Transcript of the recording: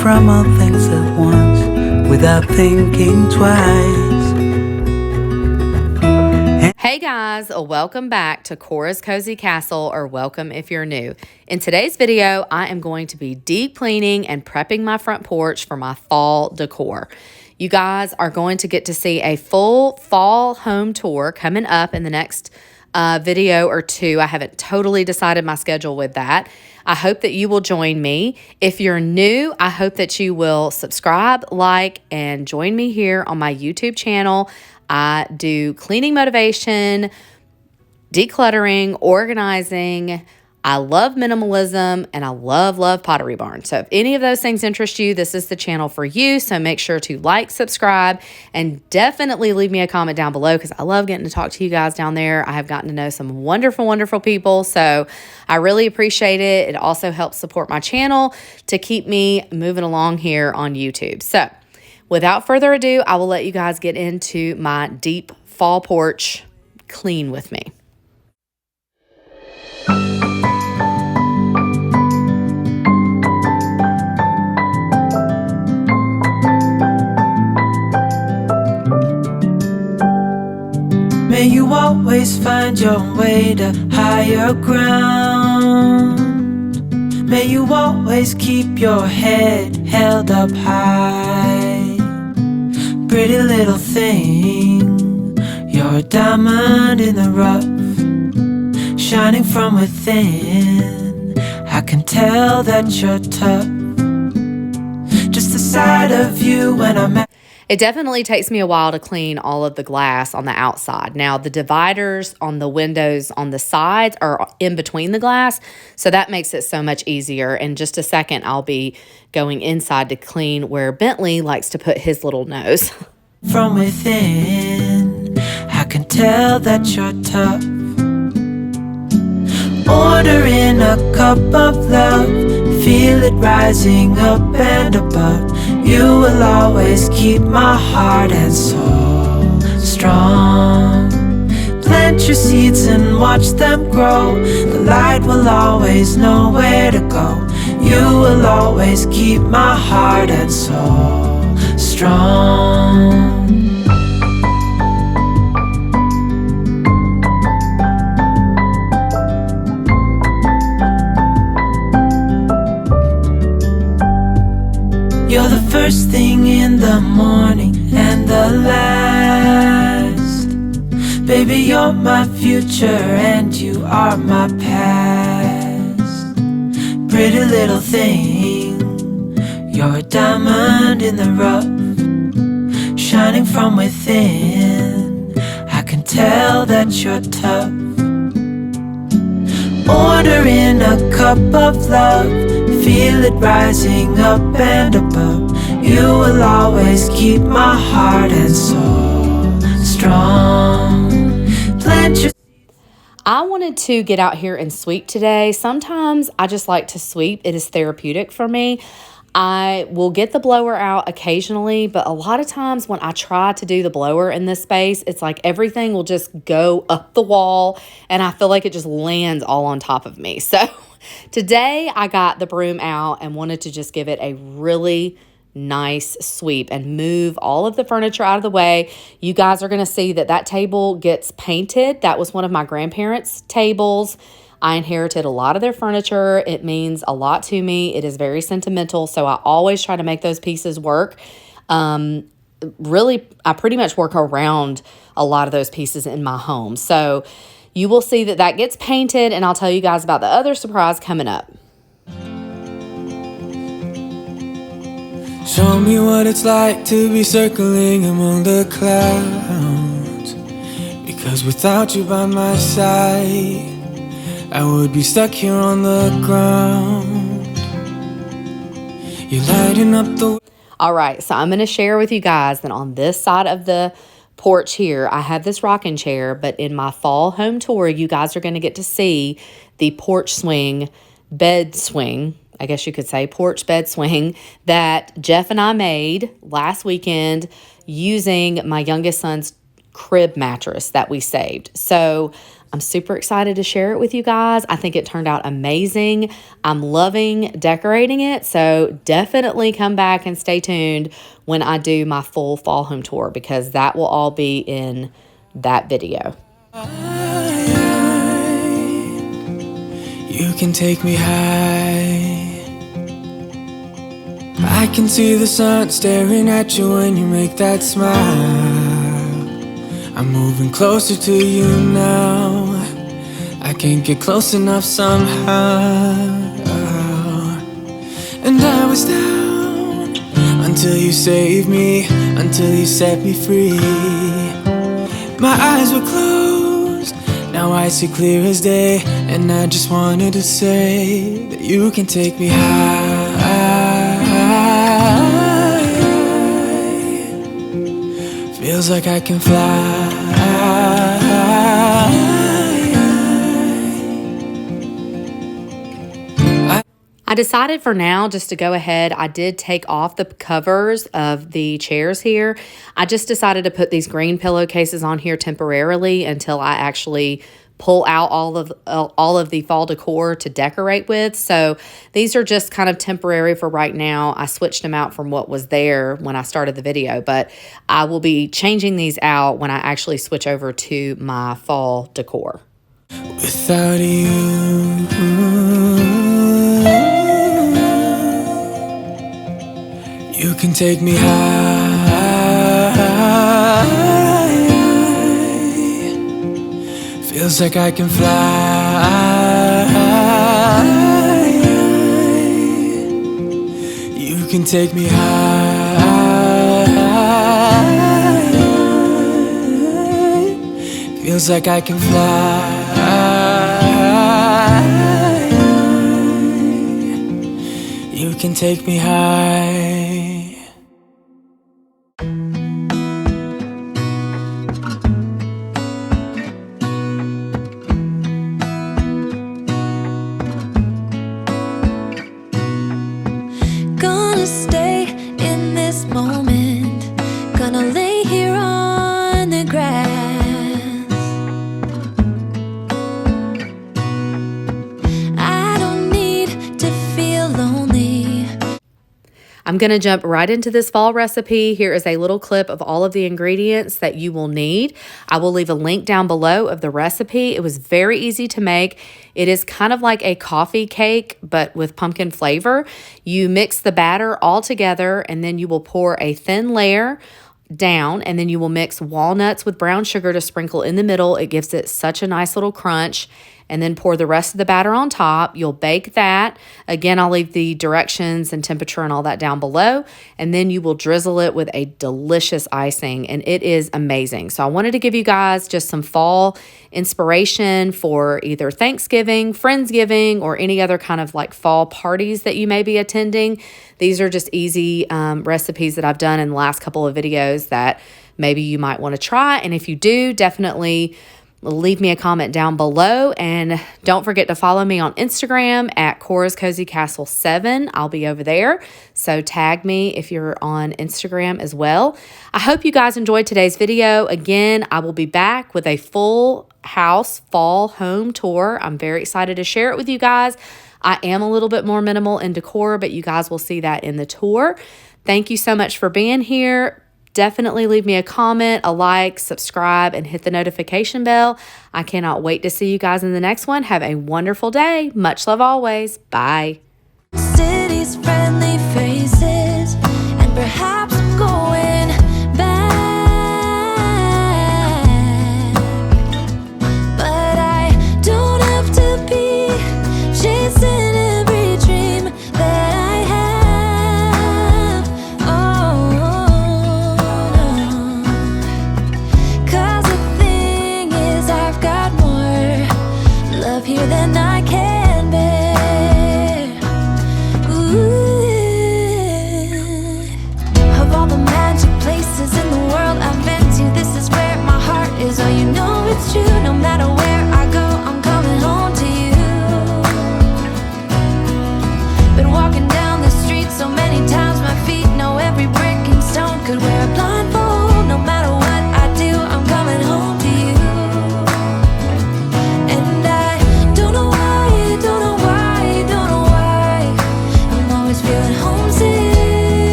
from all things at once without thinking twice. Hey guys, welcome back to Cora's Cozy Castle, or welcome if you're new. In today's video, I am going to be deep cleaning and prepping my front porch for my fall decor. You guys are going to get to see a full fall home tour coming up in the next video or two. I haven't totally decided my schedule with that. I hope that you will join me. If you're new, I hope that you will subscribe, like, and join me here on my YouTube channel. I do cleaning motivation, decluttering, organizing. I love minimalism, and I love Pottery Barn. So if any of those things interest you, this is the channel for you. So make sure to like, subscribe, and definitely leave me a comment down below because I love getting to talk to you guys down there. I have gotten to know some wonderful people. So I really appreciate it. It also helps support my channel to keep me moving along here on YouTube. So without further ado, I will let you guys get into my deep fall porch clean with me. May you always find your way to higher ground. May you always keep your head held up high. Pretty little thing, you're a diamond in the rough, shining from within. I can tell that you're tough. Just the sight of you when I'm at. It definitely takes me a while to clean all of the glass on the outside. Now, the dividers on the windows on the sides are in between the glass, so that makes it so much easier. In just a second, I'll be going inside to clean where Bentley likes to put his little nose. From within, I can tell that you're tough. Ordering a cup of love, feel it rising up and above. You will always keep my heart and soul strong. Plant your seeds and watch them grow. The light will always know where to go. You will always keep my heart and soul strong. You're the first thing in the morning and the last. Baby, you're my future and you are my past. Pretty little thing, you're a diamond in the rough, shining from within. I can tell that you're tough. Ordering a cup of love, feel it rising up and above. You will always keep my heart and soul strong. Plant your. I wanted to get out here and sweep today. Sometimes I just like to sweep. It is therapeutic for me. I will get the blower out occasionally, but a lot of times when I try to do the blower in this space, it's like everything will just go up the wall and I feel like it just lands all on top of me. So today I got the broom out and wanted to just give it a really nice sweep and move all of the furniture out of the way. You guys are going to see that that table gets painted. That was one of my grandparents' tables. I inherited a lot of their furniture. It means a lot to me. It is very sentimental, so I always try to make those pieces work. Really, I pretty much work around a lot of those pieces in my home. So you will see that that gets painted, and I'll tell you guys about the other surprise coming up. Show me what it's like to be circling among the clouds, because without you by my side, I would be stuck here on the ground. You're lighting up the. All right, so I'm going to share with you guys that on this side of the porch here, I have this rocking chair, but in my fall home tour, you guys are going to get to see the porch swing, bed swing, I guess you could say porch bed swing that Jeff and I made last weekend using my youngest son's crib mattress that we saved. So I'm super excited to share it with you guys. I think it turned out amazing. I'm loving decorating it. So definitely come back and stay tuned when I do my full fall home tour, because that will all be in that video. You can take me high. I can see the sun staring at you when you make that smile. I'm moving closer to you now. I can't get close enough somehow. And I was down until you saved me, until you set me free. My eyes were closed, now I see clear as day. And I just wanted to say that you can take me high. Feels like I can fly. I decided for now just to go ahead. I did take off the covers of the chairs here. I just decided to put these green pillowcases on here temporarily until I actually pull out all of the fall decor to decorate with. So these are just kind of temporary for right now. I switched them out from what was there when I started the video, but I will be changing these out when I actually switch over to my fall decor. Without you, you can take me high. Feels like I can fly. You can take me high. Feels like I can fly. You can take me high. Gonna stay in this moment. Gonna lay here on the grass. I don't need to feel lonely. I'm going to jump right into this fall recipe. Here is a little clip of all of the ingredients that you will need. I will leave a link down below of the recipe. It was very easy to make. It is kind of like a coffee cake, but with pumpkin flavor. You mix the batter all together, and then you will pour a thin layer down, and then you will mix walnuts with brown sugar to sprinkle in the middle. It gives it such a nice little crunch. And then pour the rest of the batter on top. You'll bake that. Again, I'll leave the directions and temperature and all that down below. And then you will drizzle it with a delicious icing, and it is amazing. So I wanted to give you guys just some fall inspiration for either Thanksgiving, Friendsgiving, or any other kind of like fall parties that you may be attending. These are just easy recipes that I've done in the last couple of videos that maybe you might want to try. And if you do, definitely leave me a comment down below, and don't forget to follow me on Instagram at corascozycastle7. I'll be over there, so tag me if you're on Instagram as well. I hope you guys enjoyed today's video. Again, I will be back with a full house fall home tour. I'm very excited to share it with you guys. I am a little bit more minimal in decor, but you guys will see that in the tour. Thank you so much for being here. Definitely leave me a comment, a like, subscribe, and hit the notification bell. I cannot wait to see you guys in the next one. Have a wonderful day. Much love always. Bye.